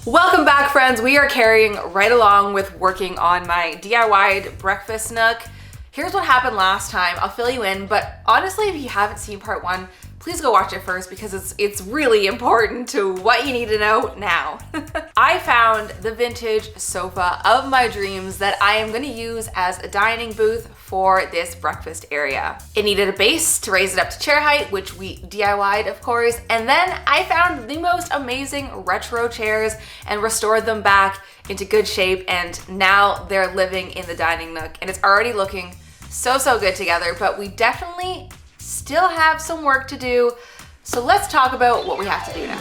Welcome back, friends. We are carrying right along with working on my DIY'd breakfast nook. Here's what happened last time. I'll fill you in, but honestly, if you haven't seen part one, please go watch it first because it's really important to what you need to know now. I found the vintage sofa of my dreams that I am gonna use as a dining booth for this breakfast area. It needed a base to raise it up to chair height, which we DIY'd, of course, and then I found the most amazing retro chairs and restored them back into good shape, and now they're living in the dining nook, and it's already looking so good together, but we definitely still have some work to do. So let's talk about what we have to do now.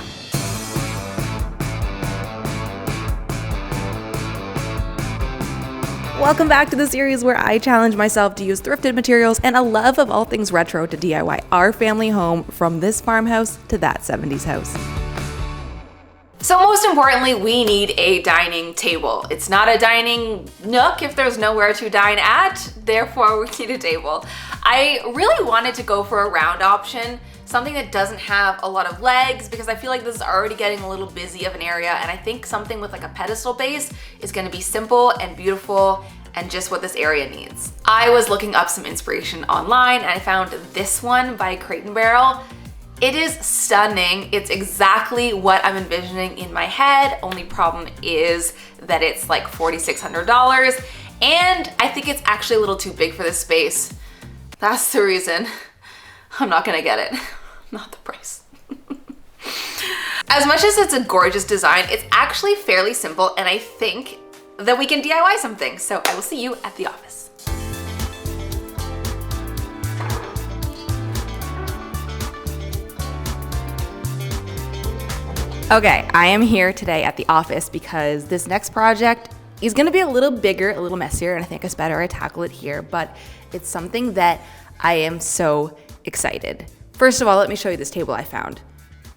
Welcome back to the series where I challenge myself to use thrifted materials and a love of all things retro to DIY our family home from this farmhouse to that 70s house. So most importantly, we need a dining table. It's not a dining nook if there's nowhere to dine at, therefore we need a table. I really wanted to go for a round option, something that doesn't have a lot of legs because I feel like this is already getting a little busy of an area, and I think something with like a pedestal base is gonna be simple and beautiful and just what this area needs. I was looking up some inspiration online and I found this one by Crate & Barrel. It is stunning. It's exactly what I'm envisioning in my head. Only problem is that it's like $4,600 and I think it's actually a little too big for this space. That's the reason I'm not gonna get it, not the price. As much as it's a gorgeous design, it's actually fairly simple and I think that we can DIY something. So I will see you at the office. Okay, I am here today at the office because this next project is gonna be a little bigger, a little messier, and I think it's better I tackle it here, but it's something that I am so excited. First of all, let me show you this table I found.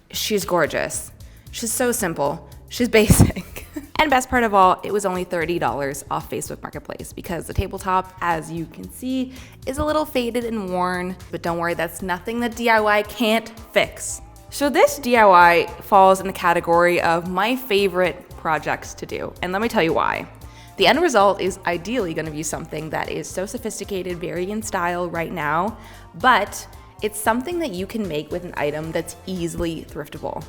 She's gorgeous. She's so simple. She's basic. And best part of all, it was only $30 off Facebook Marketplace because the tabletop, as you can see, is a little faded and worn, but don't worry, that's nothing that DIY can't fix. So this DIY falls in the category of my favorite projects to do, and let me tell you why. The end result is ideally gonna be something that is so sophisticated, very in style right now, but it's something that you can make with an item that's easily thriftable.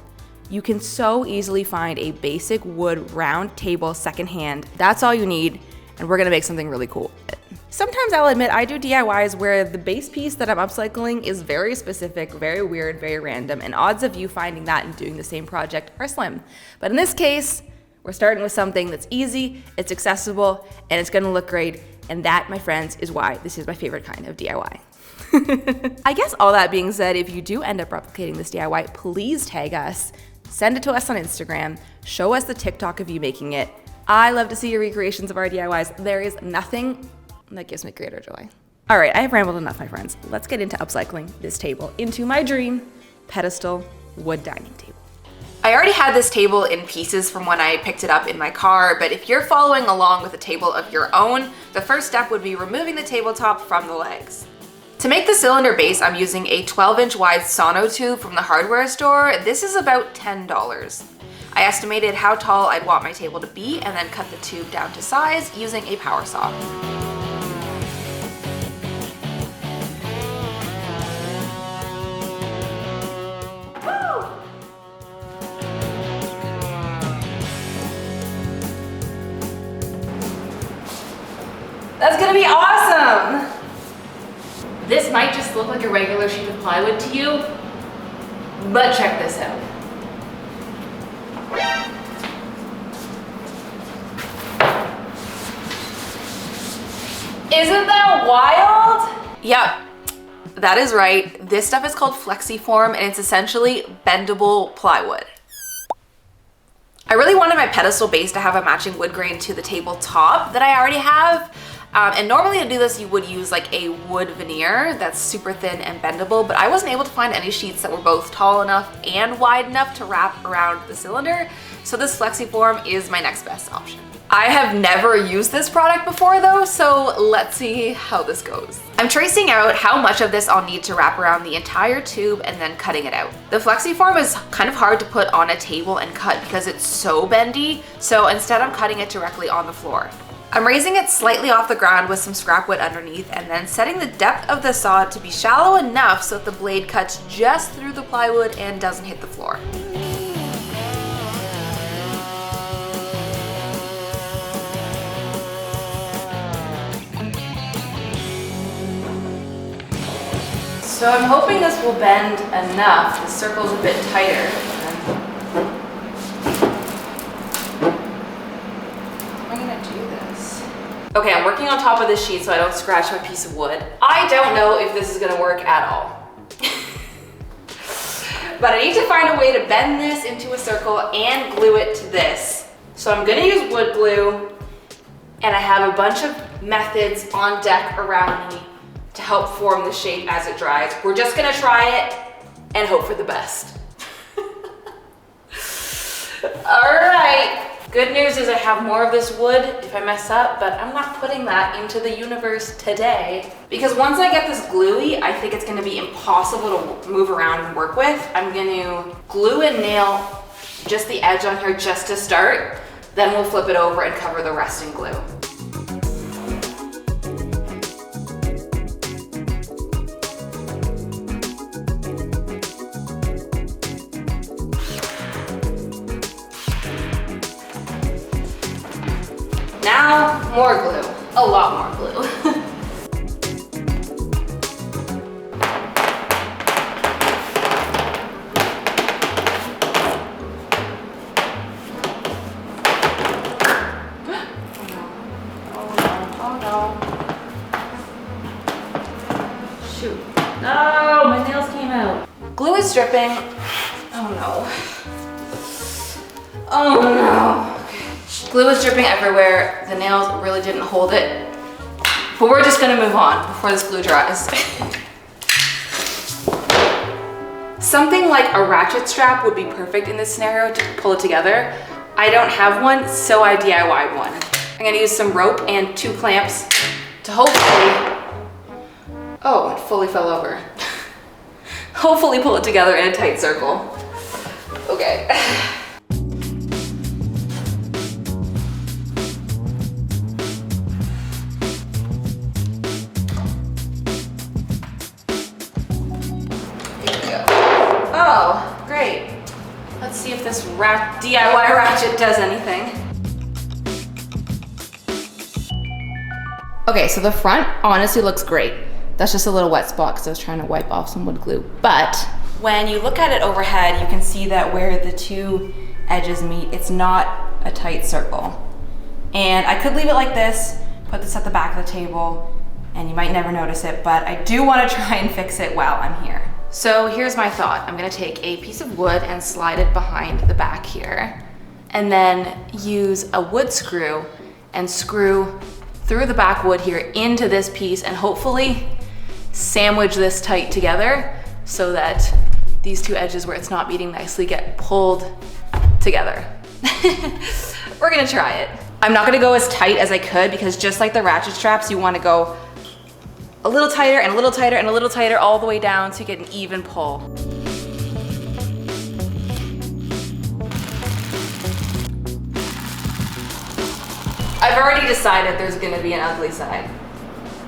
You can so easily find a basic wood round table secondhand. That's all you need, and we're gonna make something really cool with it. Sometimes I'll admit I do DIYs where the base piece that I'm upcycling is very specific, very weird, very random, and odds of you finding that and doing the same project are slim. But in this case, we're starting with something that's easy, it's accessible, and it's gonna look great, and that, my friends, is why this is my favorite kind of DIY. I guess all that being said, if you do end up replicating this DIY, please tag us, send it to us on Instagram, show us the TikTok of you making it. I love to see your recreations of our DIYs. There is nothing that gives me greater joy. All right, I have rambled enough, my friends. Let's get into upcycling this table into my dream pedestal wood dining table. I already had this table in pieces from when I picked it up in my car, but if you're following along with a table of your own, the first step would be removing the tabletop from the legs. To make the cylinder base, I'm using a 12-inch wide sono tube from the hardware store. This is about $10. I estimated how tall I'd want my table to be and then cut the tube down to size using a power saw. That's gonna be awesome! This might just look like a regular sheet of plywood to you, but check this out. Isn't that wild? Yep, that is right. This stuff is called Flexiform and it's essentially bendable plywood. I really wanted my pedestal base to have a matching wood grain to the tabletop that I already have. And normally to do this, you would use like a wood veneer that's super thin and bendable, but I wasn't able to find any sheets that were both tall enough and wide enough to wrap around the cylinder. So this FlexiForm is my next best option. I have never used this product before though, so let's see how this goes. I'm tracing out how much of this I'll need to wrap around the entire tube and then cutting it out. The FlexiForm is kind of hard to put on a table and cut because it's so bendy, so instead I'm cutting it directly on the floor. I'm raising it slightly off the ground with some scrap wood underneath and then setting the depth of the saw to be shallow enough so that the blade cuts just through the plywood and doesn't hit the floor. So I'm hoping this will bend enough. The circle's a bit tighter. How am I gonna do this? Okay, I'm working on top of this sheet so I don't scratch my piece of wood. I don't know if this is gonna work at all. But I need to find a way to bend this into a circle and glue it to this. So I'm gonna use wood glue, and I have a bunch of methods on deck around me to help form the shape as it dries. We're just gonna try it and hope for the best. All right. Good news is I have more of this wood if I mess up, but I'm not putting that into the universe today. Because once I get this gluey, I think it's gonna be impossible to move around and work with. I'm gonna glue and nail just the edge on here just to start, then we'll flip it over and cover the rest in glue. Now, more glue. A lot more glue. Oh no. Shoot. No, my nails came out. Glue is dripping. Oh no. Oh no. Glue is dripping everywhere. The nails really didn't hold it. But we're just gonna move on before this glue dries. Something like a ratchet strap would be perfect in this scenario to pull it together. I don't have one, so I DIY'd one. I'm gonna use some rope and 2 clamps to hopefully, oh, it fully fell over. Hopefully pull it together in a tight circle. Okay. Oh, great. Let's see if this DIY ratchet does anything. Okay, so the front honestly looks great. That's just a little wet spot because I was trying to wipe off some wood glue. But when you look at it overhead, you can see that where the 2 edges meet, it's not a tight circle. And I could leave it like this, put this at the back of the table, and you might never notice it, but I do want to try and fix it while I'm here. So here's my thought. I'm gonna take a piece of wood and slide it behind the back here, and then use a wood screw and screw through the back wood here into this piece and hopefully sandwich this tight together so that these 2 edges where it's not meeting nicely get pulled together. We're gonna try it. I'm not gonna go as tight as I could because just like the ratchet straps, you wanna go a little tighter and a little tighter and a little tighter all the way down so you get an even pull. I've already decided there's gonna be an ugly side,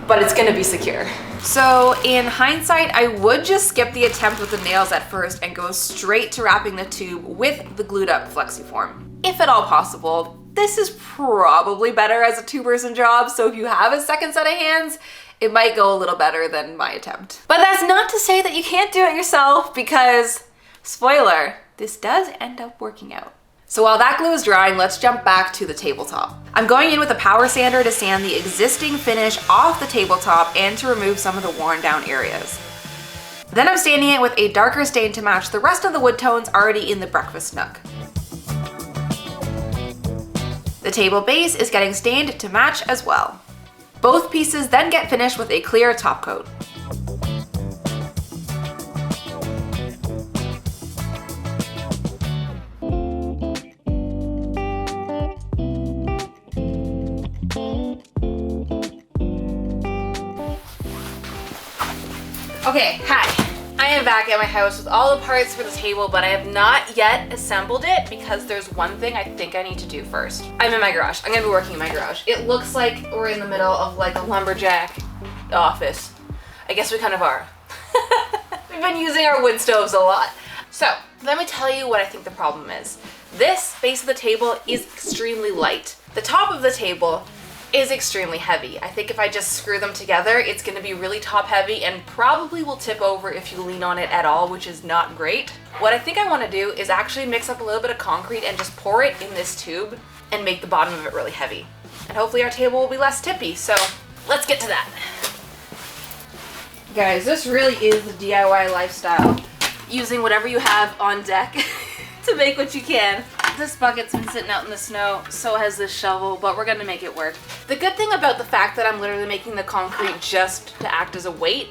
but it's gonna be secure. So in hindsight, I would just skip the attempt with the nails at first and go straight to wrapping the tube with the glued up FlexiForm. If at all possible, this is probably better as a 2-person job, so if you have a second set of hands, it might go a little better than my attempt. But that's not to say that you can't do it yourself because, spoiler, this does end up working out. So while that glue is drying, let's jump back to the tabletop. I'm going in with a power sander to sand the existing finish off the tabletop and to remove some of the worn down areas. Then I'm staining it with a darker stain to match the rest of the wood tones already in the breakfast nook. The table base is getting stained to match as well. Both pieces then get finished with a clear top coat. Okay, hi. I am back at my house with all the parts for the table, but I have not yet assembled it because there's one thing I think I need to do first. I'm in my garage. I'm gonna be working in my garage. It looks like we're in the middle of like a lumberjack office. I guess we kind of are. We've been using our wood stoves a lot. So let me tell you what I think the problem is. This base of the table is extremely light. The top of the table is extremely heavy. I think if I just screw them together, it's gonna be really top heavy and probably will tip over if you lean on it at all, which is not great. What I think I wanna do is actually mix up a little bit of concrete and just pour it in this tube and make the bottom of it really heavy. And hopefully our table will be less tippy, so let's get to that. Guys, this really is the DIY lifestyle. Using whatever you have on deck to make what you can. This bucket's been sitting out in the snow, so has this shovel, but we're gonna make it work. The good thing about the fact that I'm literally making the concrete just to act as a weight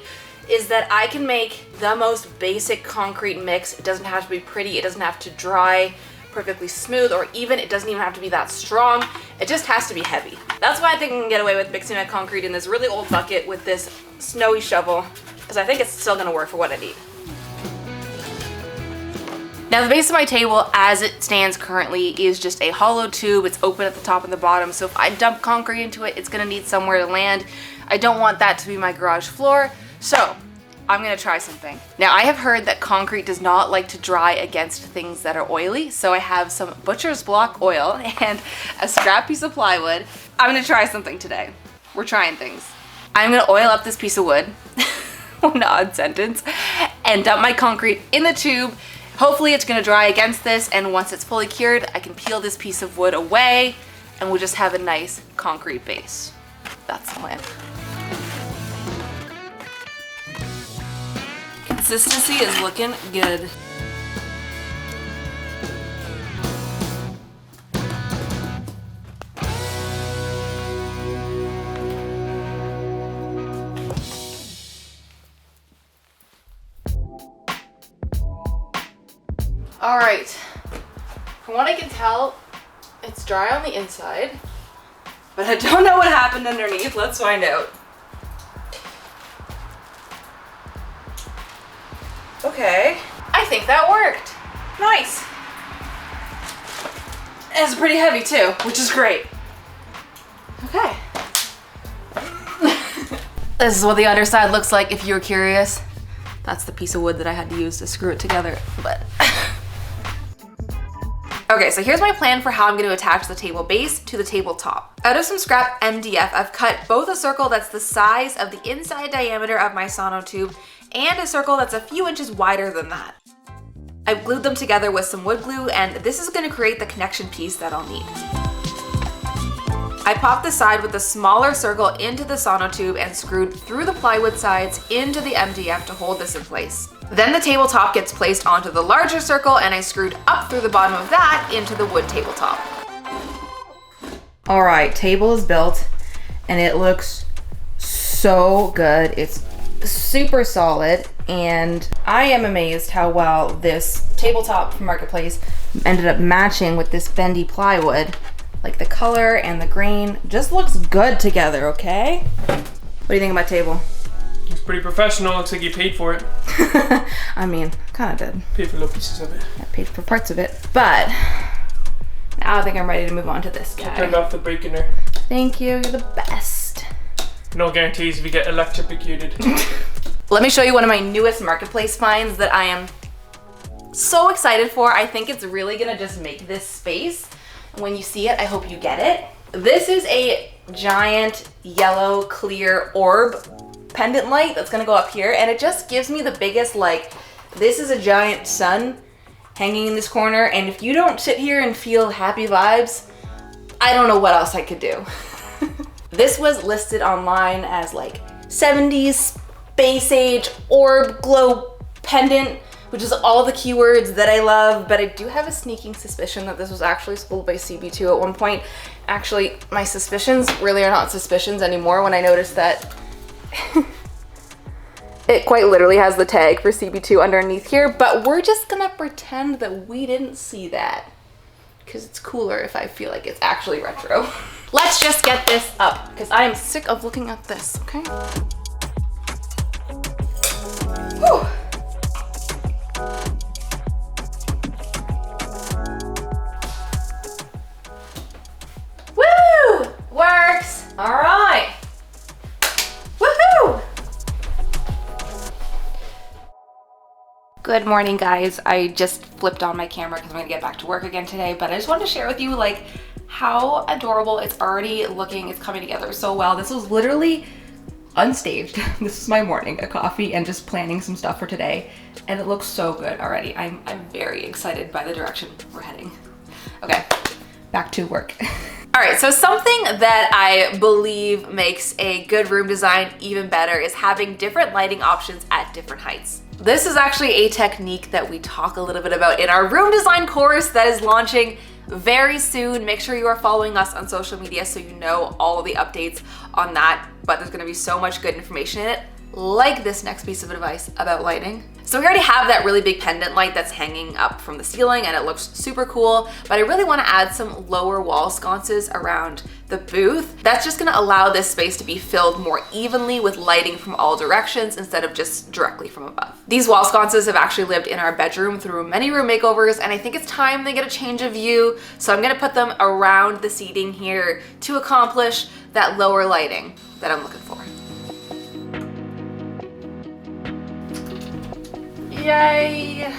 is that I can make the most basic concrete mix. It doesn't have to be pretty, it doesn't have to dry perfectly smooth, or even it doesn't even have to be that strong. It just has to be heavy. That's why I think I can get away with mixing my concrete in this really old bucket with this snowy shovel, because I think it's still gonna work for what I need. Now the base of my table as it stands currently is just a hollow tube. It's open at the top and the bottom, so if I dump concrete into it, it's gonna need somewhere to land. I don't want that to be my garage floor, so I'm gonna try something. Now I have heard that concrete does not like to dry against things that are oily, so I have some butcher's block oil and a scrap piece of plywood. I'm gonna try something today. We're trying things. I'm gonna oil up this piece of wood, an odd sentence, and dump my concrete in the tube. Hopefully it's gonna dry against this, and once it's fully cured, I can peel this piece of wood away and we'll just have a nice concrete base. That's the plan. Consistency is looking good. All right, from what I can tell, it's dry on the inside, but I don't know what happened underneath. Let's find out. Okay, I think that worked. Nice. And it's pretty heavy too, which is great. Okay. This is what the underside looks like if you were curious. That's the piece of wood that I had to use to screw it together, but. Okay, so here's my plan for how I'm going to attach the table base to the tabletop. Out of some scrap MDF, I've cut both a circle that's the size of the inside diameter of my sono tube and a circle that's a few inches wider than that. I've glued them together with some wood glue, and this is going to create the connection piece that I'll need. I popped the side with the smaller circle into the sono tube and screwed through the plywood sides into the MDF to hold this in place. Then the tabletop gets placed onto the larger circle, and I screwed up through the bottom of that into the wood tabletop. All right, table is built and it looks so good. It's super solid, and I am amazed how well this tabletop from Marketplace ended up matching with this bendy plywood. Like the color and the grain just looks good together, okay? What do you think of my table? It's pretty professional. Looks like you paid for it. I mean, kind of did. Paid for little pieces of it. I paid for parts of it, but now I think I'm ready to move on to this guy. I turned off the breaker. Thank you, you're the best. No guarantees if you get electrocuted. Let me show you one of my newest Marketplace finds that I am so excited for. I think it's really gonna just make this space. When you see it, I hope you get it. This is a giant yellow clear orb pendant light that's gonna go up here, and it just gives me the biggest, like, this is a giant sun hanging in this corner, and if you don't sit here and feel happy vibes, I don't know what else I could do. This was listed online as like 70s space age orb glow pendant which is all the keywords that I love, but I do have a sneaking suspicion that this was actually sold by CB2 at one point. Actually, my suspicions really are not suspicions anymore when I noticed that it quite literally has the tag for CB2 underneath here, but we're just gonna pretend that we didn't see that because it's cooler if I feel like it's actually retro. Let's just get this up because I am sick of looking at this, okay? Whew. Woo! Works! All right. Woohoo! Good morning, guys. I just flipped on my camera because I'm gonna get back to work again today, but I just wanted to share with you like how adorable it's already looking. It's coming together so well. This was literally unstaged. This is my morning, a coffee and just planning some stuff for today, and it looks so good already. I'm very excited by the direction we're heading. Okay, back to work. All right, so something that I believe makes a good room design even better is having different lighting options at different heights. This is actually a technique that we talk a little bit about in our room design course that is launching very soon. Make sure you are following us on social media so you know all of the updates on that, but there's gonna be so much good information in it, like this next piece of advice about lighting. So we already have that really big pendant light that's hanging up from the ceiling and it looks super cool, but I really wanna add some lower wall sconces around the booth. That's just gonna allow this space to be filled more evenly with lighting from all directions instead of just directly from above. These wall sconces have actually lived in our bedroom through many room makeovers, and I think it's time they get a change of view, so I'm gonna put them around the seating here to accomplish that lower lighting that I'm looking for. Yay!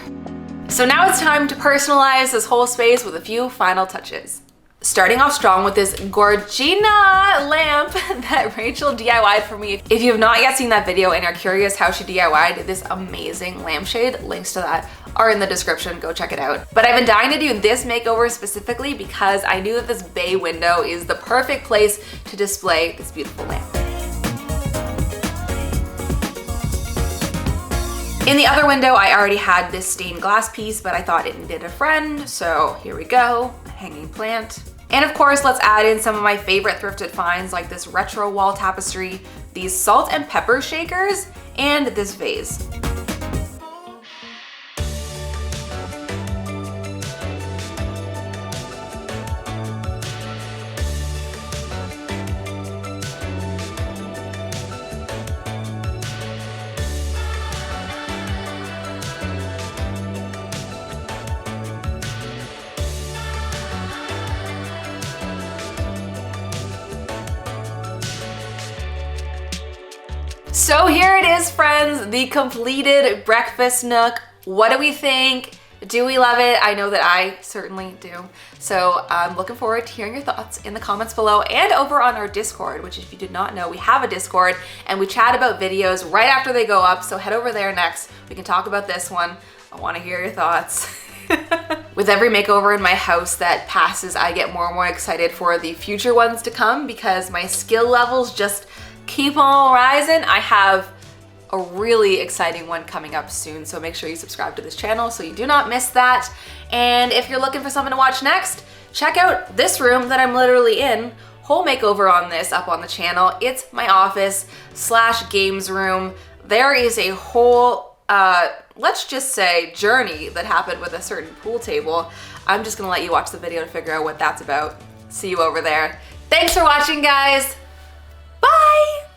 So now it's time to personalize this whole space with a few final touches. Starting off strong with this Gorgina lamp that Rachel DIY'd for me. If you have not yet seen that video and are curious how she DIY'd this amazing lampshade, links to that are in the description, go check it out. But I've been dying to do this makeover specifically because I knew that this bay window is the perfect place to display this beautiful lamp. In the other window, I already had this stained glass piece, but I thought it needed a friend, so here we go, a hanging plant. And of course, let's add in some of my favorite thrifted finds like this retro wall tapestry, these salt and pepper shakers, and this vase. So here it is, friends, the completed breakfast nook. What do we think? Do we love it? I know that I certainly do. So I'm looking forward to hearing your thoughts in the comments below and over on our Discord, which if you did not know, we have a Discord and we chat about videos right after they go up. So head over there next. We can talk about this one. I want to hear your thoughts. With every makeover in my house that passes, I get more and more excited for the future ones to come because my skill levels just keep on rising. I have a really exciting one coming up soon, so make sure you subscribe to this channel so you do not miss that. And if you're looking for something to watch next, check out this room that I'm literally in. Whole makeover on this up on the channel. It's my office / games room. There is a whole, let's just say, journey that happened with a certain pool table. I'm just gonna let you watch the video to figure out what that's about. See you over there. Thanks for watching, guys. Bye!